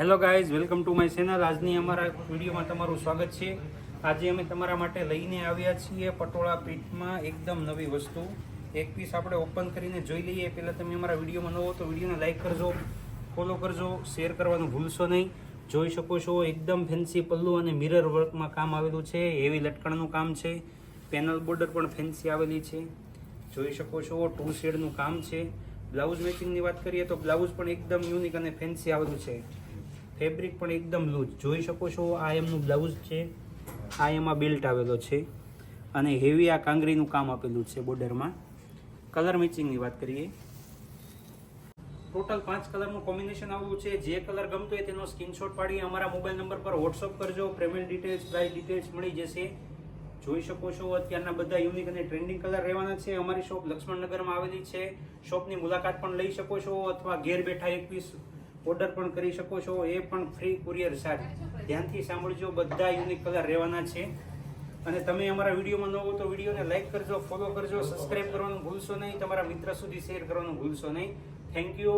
Hello guys, welcome to my channel. આજની અમારા વિડીયોમાં તમારું સ્વાગત છે. આજે અમે તમારા માટે લઈને આવ્યા છીએ પટોળા પ્રિન્ટમાં એકદમ નવી વસ્તુ. એક પીસ આપણે ઓપન કરીને જોઈ લઈએ. પહેલાં તમે અમારા વિડીયોમાં નવો તો વિડીયોને લાઇક કરજો, ફોલો કરજો, શેર કરવાનું ભૂલશો નહીં. જોઈ શકો છો એકદમ ફેન્સી પલ્લુ અને મિરર વર્કમાં કામ આવેલું છે. હેવી લટકણનું કામ છે. પેનલ બોર્ડર પણ ફેન્સી આવેલી છે. જોઈ શકો છો 2 શેડનું કામ છે. બ્લાઉઝ મેચિંગની વાત કરીએ તો બ્લાઉઝ પણ એકદમ યુનિક અને ફેન્સી આવેલું છે. ફેબ્રિક પણ એકદમ લૂઝ જોઈ શકો છો. આ એમનું બ્લાઉઝ છે. આ એમાં બેલ્ટ આવેલો છે અને હેવી આ કાંગરીનું કામ આપેલું છે બોર્ડરમાં. કલર મેચિંગની વાત કરીએ, ટોટલ 5 કલરનું કોમ્બિનેશન આવેલું છે. જે કલર ગમતો હોય તેનો સ્ક્રીનશોટ પાડી અમારા મોબાઈલ નંબર પર વોટ્સઅપ કરજો. પેમેન્ટ ડિટેલ્સ, પ્રાઇસ ડિટેલ્સ મળી જશે. જોઈ શકો છો અત્યારના બધા યુનિક અને ટ્રેન્ડિંગ કલર રહેવાના છે. અમારી શોપ લક્ષ્મણનગરમાં આવેલી છે. શોપની મુલાકાત પણ લઈ શકો છો અથવા ઘેર બેઠા એક પીસ ઓર્ડર પણ કરી શકો છો. એ પણ ફ્રી કુરિયર ચાર્જ. ધ્યાનથી સાંભળજો, બધા યુનિક કલર રહેવાના છે. અને તમે અમારા વિડીયોમાં ન હો તો વિડીયોને લાઇક કરજો, ફોલો કરજો, સબસ્ક્રાઇબ કરવાનું ભૂલશો નહીં. તમારા મિત્ર સુધી શેર કરવાનું ભૂલશો નહીં. Thank you.